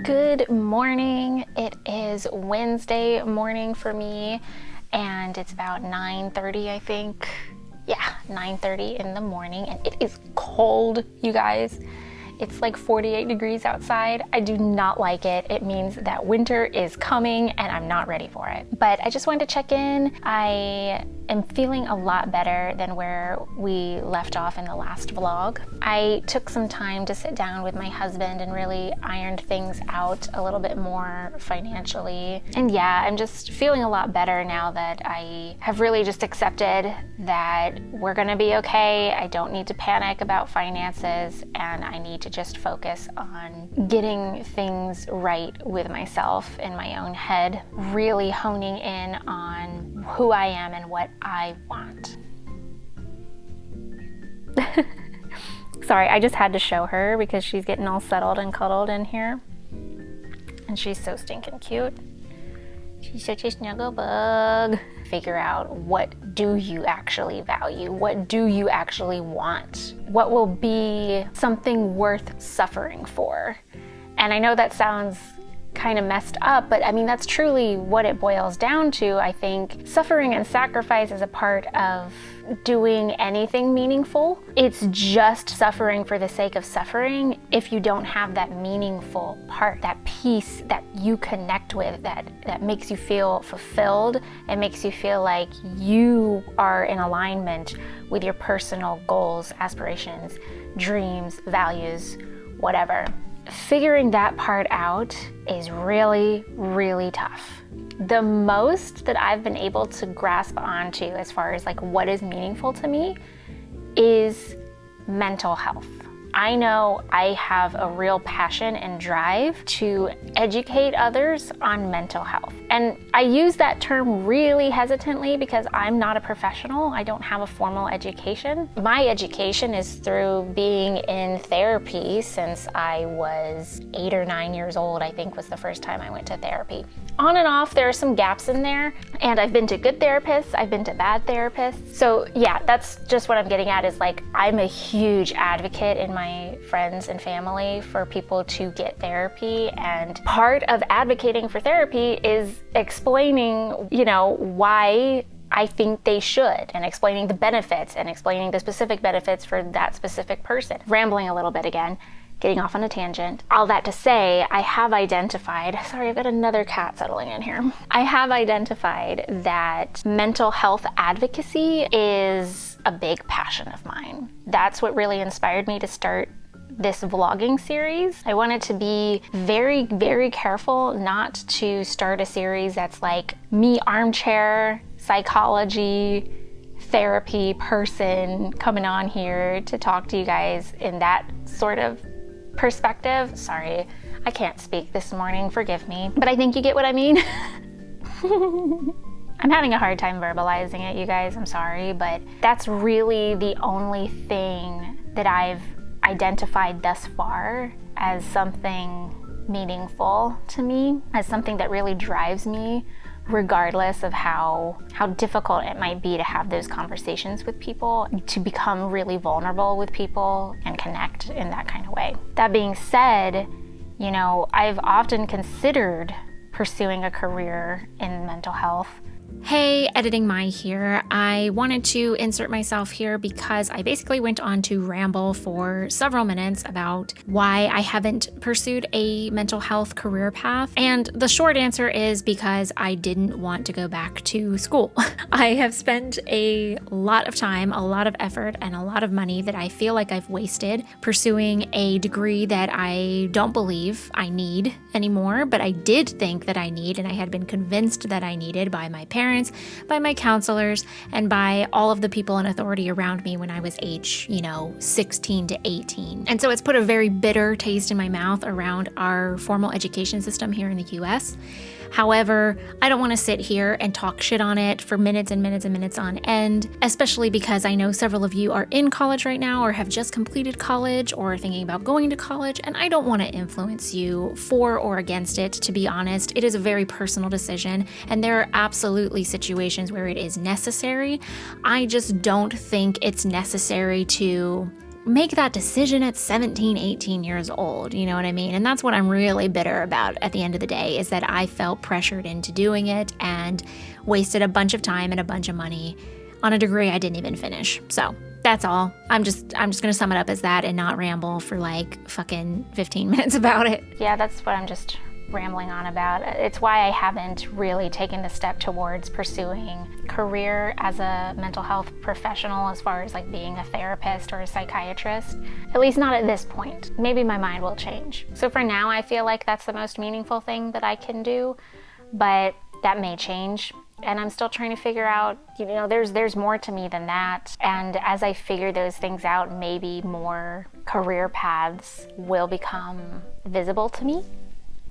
Good morning. It is Wednesday morning for me, and it's about 9:30, I think. Yeah, 9:30 in the morning, and it is cold, you guys. It's like 48 degrees outside. I do not like it. It means that winter is coming and I'm not ready for it. But I just wanted to check in. I am feeling a lot better than where we left off in the last vlog. I took some time to sit down with my husband and really ironed things out a little bit more financially. And yeah, I'm just feeling a lot better now that I have really just accepted that we're gonna be okay. I don't need to panic about finances, and I need to just focus on getting things right with myself in my own head, really honing in on who I am and what I want. Sorry, I just had to show her because she's getting all settled and cuddled in here. And she's so stinking cute. She's such a snuggle bug. Figure out, what do you actually value? What do you actually want? What will be something worth suffering for? And I know that sounds kind of messed up, but I mean, that's truly what it boils down to. I think suffering and sacrifice is a part of doing anything meaningful. It's just suffering for the sake of suffering if you don't have that meaningful part, that piece that you connect with, that makes you feel fulfilled and makes you feel like you are in alignment with your personal goals, aspirations, dreams, values, whatever. Figuring that part out is really, really tough. The most that I've been able to grasp onto as far as like what is meaningful to me is mental health. I know I have a real passion and drive to educate others on mental health. And I use that term really hesitantly because I'm not a professional. I don't have a formal education. My education is through being in therapy since I was 8 or 9 years old, I think was the first time I went to therapy. On and off, there are some gaps in there, and I've been to good therapists, I've been to bad therapists. So yeah, that's just what I'm getting at, is like, I'm a huge advocate in my friends and family for people to get therapy, and part of advocating for therapy is explaining, why I think they should, and explaining the benefits and explaining the specific benefits for that specific person. Rambling a little bit again. Getting off on a tangent. All that to say, I have identified, sorry, I've got another cat settling in here. I have identified that mental health advocacy is a big passion of mine. That's what really inspired me to start this vlogging series. I wanted to be very, very careful not to start a series that's like me, armchair psychology therapy person coming on here to talk to you guys in that sort of perspective. Sorry, I can't speak this morning, forgive me, but I think you get what I mean. I'm having a hard time verbalizing it, you guys, I'm sorry, but that's really the only thing that I've identified thus far as something meaningful to me, as something that really drives me, regardless of how difficult it might be to have those conversations with people, to become really vulnerable with people and connect in that kind of way. That being said, I've often considered pursuing a career in mental health. Hey, Editing Mai here. I wanted to insert myself here because I basically went on to ramble for several minutes about why I haven't pursued a mental health career path. And the short answer is because I didn't want to go back to school. I have spent a lot of time, a lot of effort, and a lot of money that I feel like I've wasted pursuing a degree that I don't believe I need anymore, but I did think that I need, and I had been convinced that I needed by my parents, by my counselors, and by all of the people in authority around me when I was age, 16 to 18. And so it's put a very bitter taste in my mouth around our formal education system here in the US. However, I don't want to sit here and talk shit on it for minutes and minutes and minutes on end, especially because I know several of you are in college right now or have just completed college or are thinking about going to college, and I don't want to influence you for or against it, to be honest. It is a very personal decision, and there are absolutely situations where it is necessary. I just don't think it's necessary to make that decision at 17, 18 years old, you know what I mean? And that's what I'm really bitter about at the end of the day, is that I felt pressured into doing it and wasted a bunch of time and a bunch of money on a degree I didn't even finish. So that's all. I'm just gonna sum it up as that and not ramble for like fucking 15 minutes about it. Yeah, that's what I'm just rambling on about. It's why I haven't really taken the step towards pursuing career as a mental health professional, as far as like being a therapist or a psychiatrist, at least not at this point. Maybe my mind will change. So for now, I feel like that's the most meaningful thing that I can do, but that may change. And I'm still trying to figure out, you know, there's more to me than that. And as I figure those things out, maybe more career paths will become visible to me.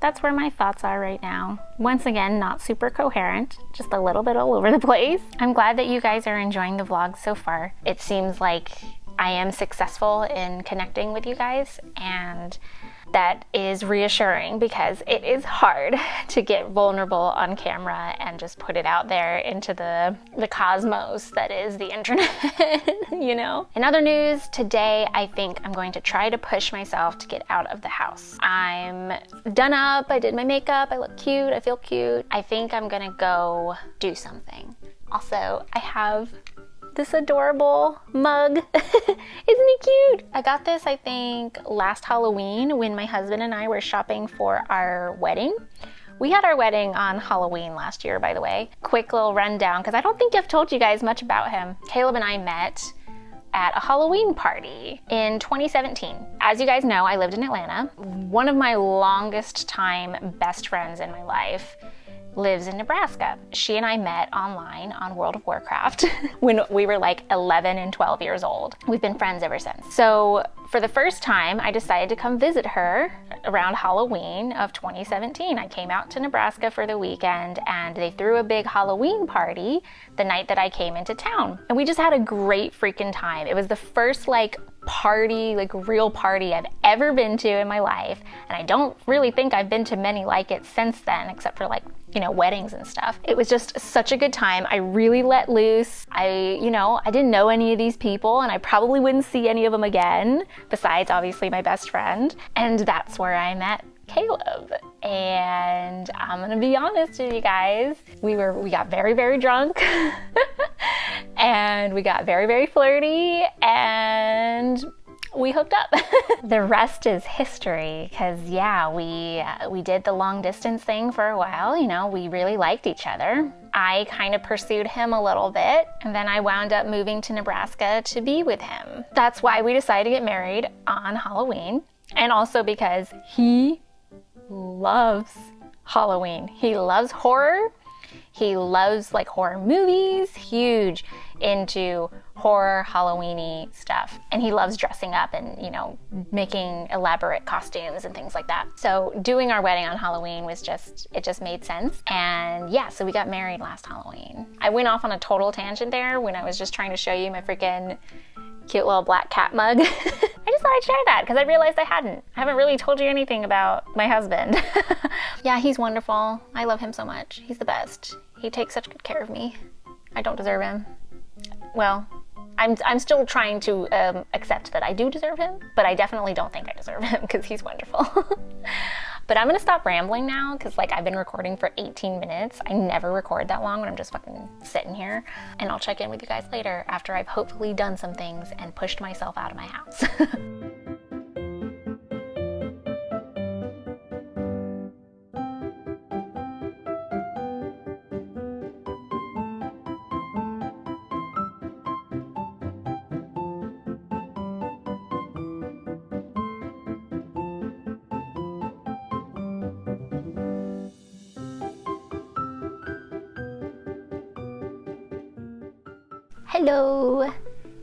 That's where my thoughts are right now. Once again, not super coherent, just a little bit all over the place. I'm glad that you guys are enjoying the vlog so far. It seems like I am successful in connecting with you guys, and that is reassuring because it is hard to get vulnerable on camera and just put it out there into the cosmos that is the internet, you know? In other news, today I think I'm going to try to push myself to get out of the house. I'm done up, I did my makeup, I look cute, I feel cute. I think I'm gonna go do something. Also, I have this adorable mug. Isn't it cute? I got this, I think, last Halloween when my husband and I were shopping for our wedding. We had our wedding on Halloween last year, by the way. Quick little rundown, because I don't think I've told you guys much about him. Caleb and I met at a Halloween party in 2017. As you guys know, I lived in Atlanta. One of my longest time best friends in my life lives in Nebraska. She and I met online on World of Warcraft when we were like 11 and 12 years old. We've been friends ever since. So for the first time, I decided to come visit her around Halloween of 2017. I came out to Nebraska for the weekend and they threw a big Halloween party the night that I came into town. And we just had a great freaking time. It was the first like party, like real party I've ever been to in my life. And I don't really think I've been to many like it since then, except for like, you know, weddings and stuff. It was just such a good time. I really let loose. I didn't know any of these people and I probably wouldn't see any of them again, besides obviously my best friend. And that's where I met Caleb. And I'm gonna be honest with you guys, we got very, very drunk and we got very, very flirty and we hooked up. The rest is history, because yeah, we did the long distance thing for a while. You know, we really liked each other. I kind of pursued him a little bit, and then I wound up moving to Nebraska to be with him. That's why we decided to get married on Halloween, and also because he loves Halloween. He loves horror. He loves like horror movies, huge into horror, Halloween-y stuff. And he loves dressing up and, you know, making elaborate costumes and things like that. So doing our wedding on Halloween was it just made sense. And yeah, so we got married last Halloween. I went off on a total tangent there when I was just trying to show you my freaking cute little black cat mug. I just thought I'd share that because I realized I haven't really told you anything about my husband. Yeah, he's wonderful. I love him so much. He's the best. He takes such good care of me. I don't deserve him. Well, I'm still trying to accept that I do deserve him, but I definitely don't think I deserve him because he's wonderful. But I'm gonna stop rambling now because like I've been recording for 18 minutes. I never record that long when I'm just fucking sitting here. And I'll check in with you guys later after I've hopefully done some things and pushed myself out of my house. Hello!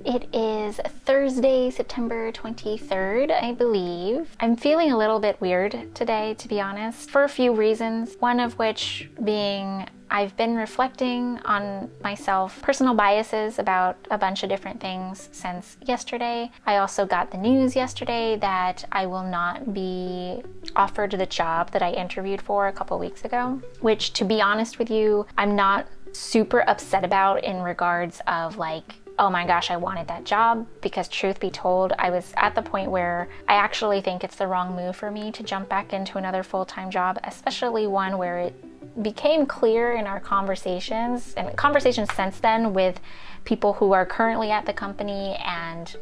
It is Thursday, September 23rd, I believe. I'm feeling a little bit weird today, to be honest, for a few reasons. One of which being I've been reflecting on myself, personal biases about a bunch of different things since yesterday. I also got the news yesterday that I will not be offered the job that I interviewed for a couple weeks ago, which, to be honest with you, I'm not super upset about in regards of like oh my gosh, I wanted that job, because truth be told, I was at the point where I actually think it's the wrong move for me to jump back into another full-time job, especially one where it became clear in our conversations and conversations since then with people who are currently at the company and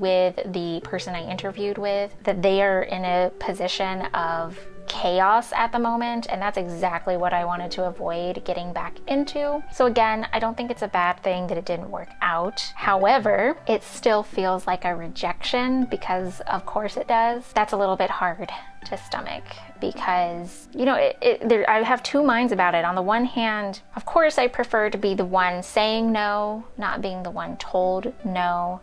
with the person I interviewed with, that they are in a position of chaos at the moment, and that's exactly what I wanted to avoid getting back into. So again, I don't think it's a bad thing that it didn't work out. However, it still feels like a rejection, because of course it does. That's a little bit hard to stomach, because I have two minds about it. On the one hand, of course I prefer to be the one saying no, not being the one told no.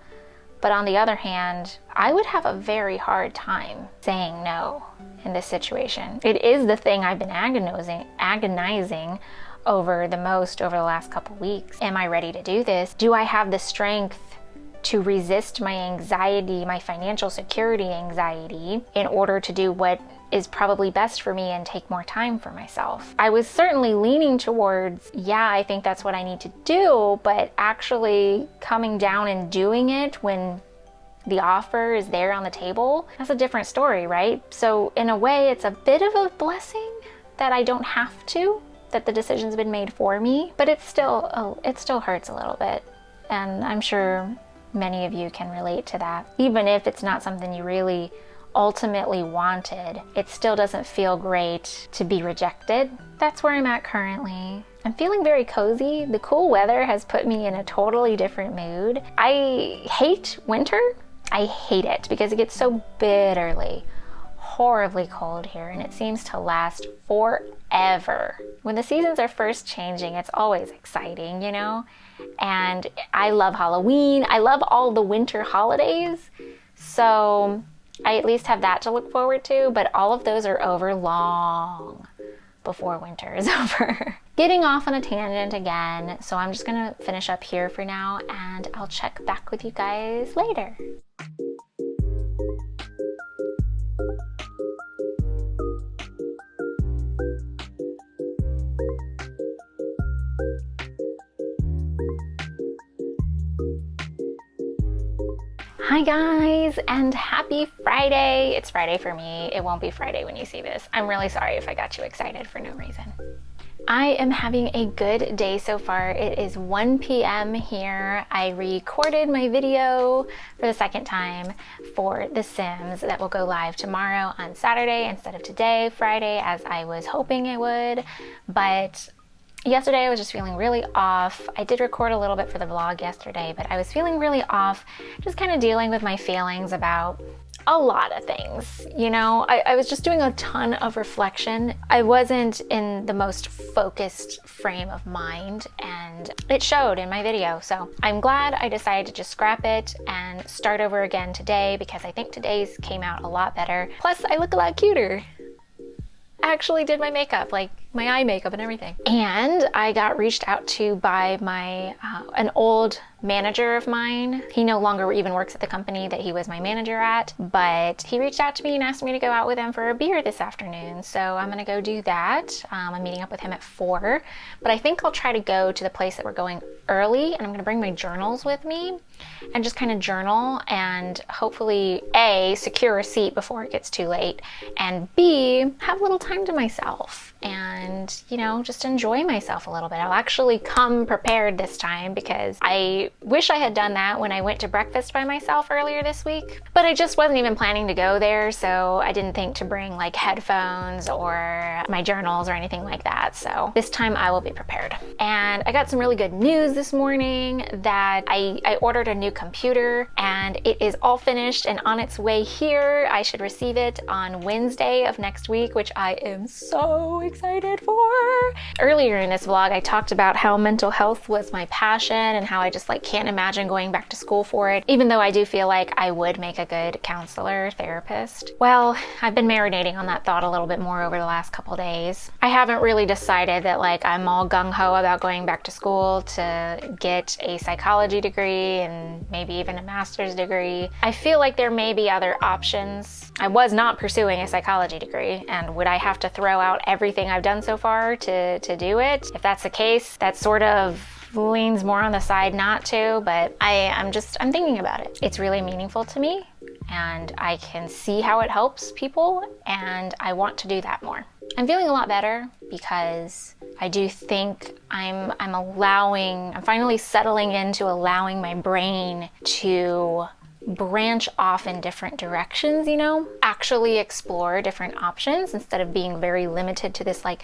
But on the other hand, I would have a very hard time saying no in this situation. It is the thing I've been agonizing over the most over the last couple weeks. Am I ready to do this? Do I have the strength to resist my anxiety, my financial security anxiety, in order to do what is probably best for me and take more time for myself? I was certainly leaning towards, yeah, I think that's what I need to do, but actually coming down and doing it when the offer is there on the table, that's a different story, right? So in a way, it's a bit of a blessing that I don't have to, that the decision's been made for me, but it still hurts a little bit. And I'm sure many of you can relate to that. Even if it's not something you really ultimately wanted, it still doesn't feel great to be rejected. That's where I'm at currently. I'm feeling very cozy. The cool weather has put me in a totally different mood. I hate winter. I hate it because it gets so bitterly, horribly cold here, and it seems to last forever. When the seasons are first changing, it's always exciting, And I love Halloween. I love all the winter holidays. So I at least have that to look forward to, but all of those are over long before winter is over. Getting off on a tangent again, so I'm just gonna finish up here for now, and I'll check back with you guys later. Hi guys, and happy Friday. It's Friday for me. It won't be Friday when you see this. I'm really sorry if I got you excited for no reason. I am having a good day so far. It is 1 p.m. here. I recorded my video for the second time for The Sims that will go live tomorrow on Saturday instead of today, Friday, as I was hoping it would. But yesterday I was just feeling really off. I did record a little bit for the vlog yesterday, but I was feeling really off, just kind of dealing with my feelings about a lot of things. I was just doing a ton of reflection. I wasn't in the most focused frame of mind, and it showed in my video. So I'm glad I decided to just scrap it and start over again today, because I think today's came out a lot better. Plus, I look a lot cuter. I actually did my makeup, like my eye makeup and everything. And I got reached out to by an old manager of mine. He no longer even works at the company that he was my manager at, but he reached out to me and asked me to go out with him for a beer this afternoon. So I'm gonna go do that. I'm meeting up with him at 4, but I think I'll try to go to the place that we're going early, and I'm gonna bring my journals with me and just kind of journal and hopefully A, secure a seat before it gets too late, and B, have a little time to myself and just enjoy myself a little bit. I'll actually come prepared this time, because I wish I had done that when I went to breakfast by myself earlier this week, but I just wasn't even planning to go there, so I didn't think to bring like headphones or my journals or anything like that. So this time I will be prepared. And I got some really good news this morning that I ordered a new computer, and it is all finished and on its way here. I should receive it on Wednesday of next week, which I am so excited for. Earlier in this vlog, I talked about how mental health was my passion and how I just can't imagine going back to school for it, even though I do feel like I would make a good counselor, therapist. Well, I've been marinating on that thought a little bit more over the last couple days. I haven't really decided that I'm all gung-ho about going back to school to get a psychology degree and maybe even a master's degree. I feel like there may be other options. I was not pursuing a psychology degree, and would I have to throw out everything I've done so far to do it? If that's the case, that sort of leans more on the side not to, but I'm thinking about it. It's really meaningful to me and I can see how it helps people and I want to do that more. I'm feeling a lot better because I do think I'm finally settling into allowing my brain to branch off in different directions, you know? Actually explore different options instead of being very limited to this, like,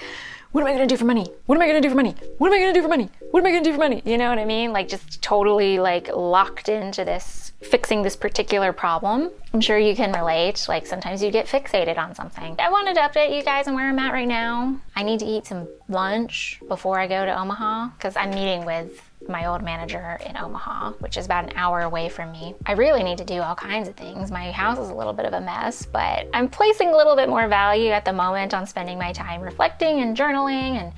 what am I gonna do for money? What am I gonna do for money? What am I gonna do for money? What am I gonna do for money? You know what I mean? Like just totally like locked into this, fixing this particular problem. I'm sure you can relate. Like sometimes you get fixated on something. I wanted to update you guys on where I'm at right now. I need to eat some lunch before I go to Omaha because I'm meeting with my old manager in Omaha, which is about an hour away from me. I really need to do all kinds of things. My house is a little bit of a mess, but I'm placing a little bit more value at the moment on spending my time reflecting and journaling and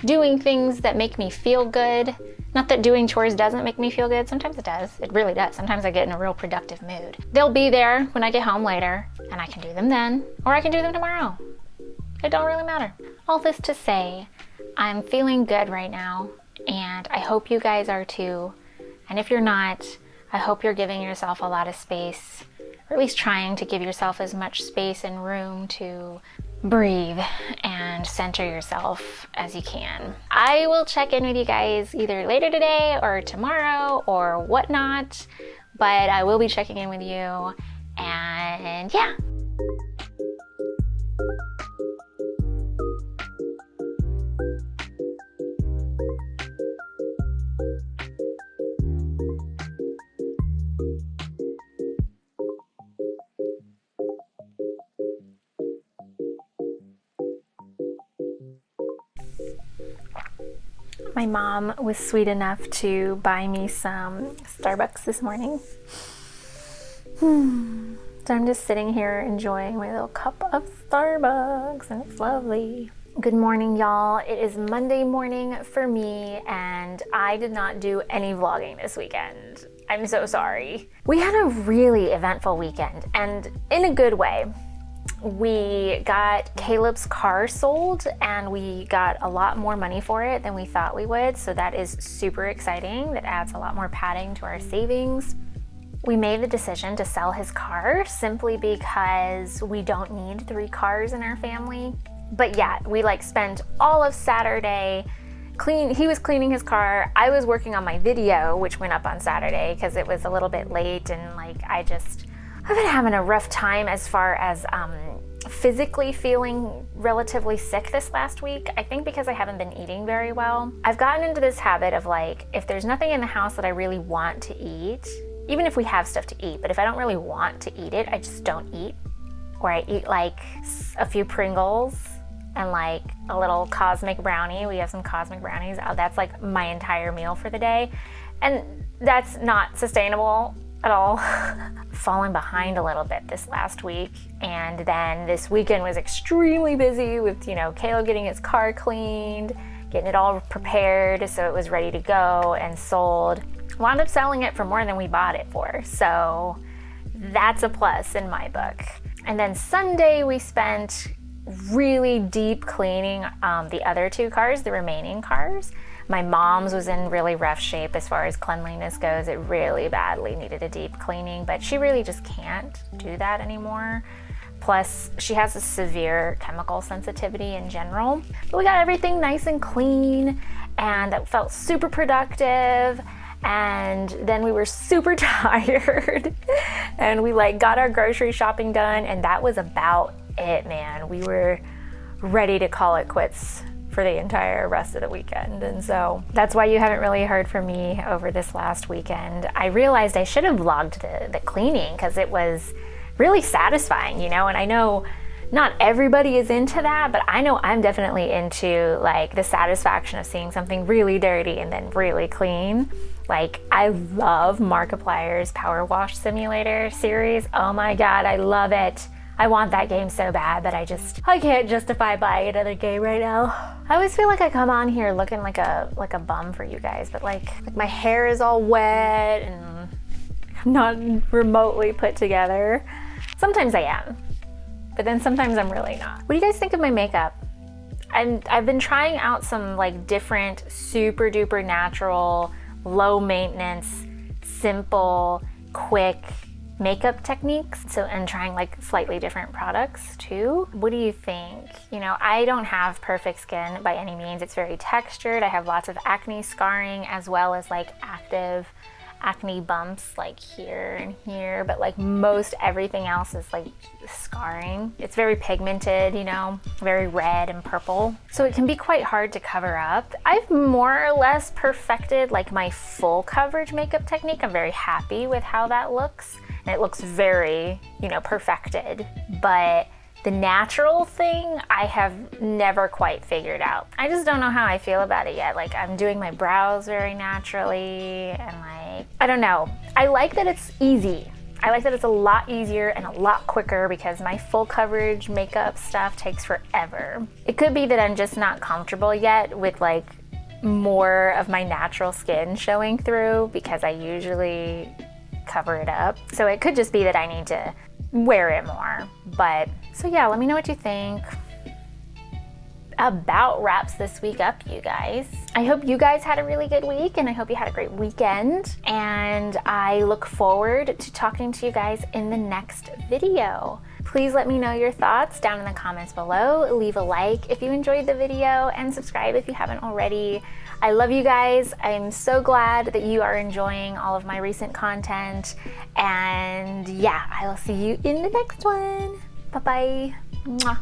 doing things that make me feel good. Not that doing chores doesn't make me feel good. Sometimes it does. It really does. Sometimes I get in a real productive mood. They'll be there when I get home later, and I can do them then, or I can do them tomorrow. It don't really matter. All this to say, I'm feeling good right now. And I hope you guys are too. And if you're not, I hope you're giving yourself a lot of space, or at least trying to give yourself as much space and room to breathe and center yourself as you can. I will check in with you guys either later today or tomorrow or whatnot, but I will be checking in with you. And yeah. My mom was sweet enough to buy me some Starbucks this morning. So I'm just sitting here enjoying my little cup of Starbucks and it's lovely. Good morning, y'all. It is Monday morning for me and I did not do any vlogging this weekend. I'm so sorry. We had a really eventful weekend and in a good way. We got Caleb's car sold and we got a lot more money for it than we thought we would. So that is super exciting. That adds a lot more padding to our savings. We made the decision to sell his car simply because we don't need 3 cars in our family. But yeah, we like spent all of Saturday he was cleaning his car. I was working on my video, which went up on Saturday because it was a little bit late and like I've been having a rough time as far as physically feeling relatively sick this last week. I think because I haven't been eating very well. I've gotten into this habit of like, if there's nothing in the house that I really want to eat, even if we have stuff to eat, but if I don't really want to eat it, I just don't eat. Or I eat like a few Pringles and like a little cosmic brownie. We have some cosmic brownies. That's like my entire meal for the day. And that's not sustainable at all. Falling behind a little bit this last week. And then this weekend was extremely busy with, Caleb getting his car cleaned, getting it all prepared so it was ready to go and sold. Wound up selling it for more than we bought it for. So that's a plus in my book. And then Sunday we spent really deep cleaning the other 2 cars, the remaining cars. My mom's was in really rough shape as far as cleanliness goes. It really badly needed a deep cleaning, but she really just can't do that anymore. Plus, she has a severe chemical sensitivity in general. But we got everything nice and clean, and that felt super productive. And then we were super tired, and we got our grocery shopping done, and that was about it, man. We were ready to call it quits for the entire rest of the weekend. And so that's why you haven't really heard from me over this last weekend. I realized I should have vlogged the cleaning because it was really satisfying, and I know not everybody is into that, but I know I'm definitely into the satisfaction of seeing something really dirty and then really clean. I love Markiplier's Power Wash Simulator series. Oh my God, I love it. I want that game so bad, but I can't justify buying another game right now. I always feel like I come on here looking like a bum for you guys, but my hair is all wet and I'm not remotely put together. Sometimes I am, but then sometimes I'm really not. What do you guys think of my makeup? I've been trying out some like different super duper natural, low maintenance, simple, quick makeup techniques. So, and trying like slightly different products too. What do you think? You know, I don't have perfect skin by any means. It's very textured. I have lots of acne scarring as well as like active acne bumps like here and here, but like most everything else is like scarring. It's very pigmented, you know, very red and purple. So it can be quite hard to cover up. I've more or less perfected like my full coverage makeup technique. I'm very happy with how that looks. And it looks very, you know, perfected. But the natural thing, I have never quite figured out. I just don't know how I feel about it yet. Like I'm doing my brows very naturally and like, I don't know. I like that it's easy. I like that it's a lot easier and a lot quicker because my full coverage makeup stuff takes forever. It could be that I'm just not comfortable yet with like more of my natural skin showing through because I usually cover it up. So it could just be that I need to wear it more. But so yeah, let me know what you think. About wraps this week up, you guys. I hope you guys had a really good week and I hope you had a great weekend. And I look forward to talking to you guys in the next video. Please let me know your thoughts down in the comments below. Leave a like if you enjoyed the video and subscribe if you haven't already. I love you guys. I'm so glad that you are enjoying all of my recent content. And yeah, I will see you in the next one. Bye-bye. Mwah.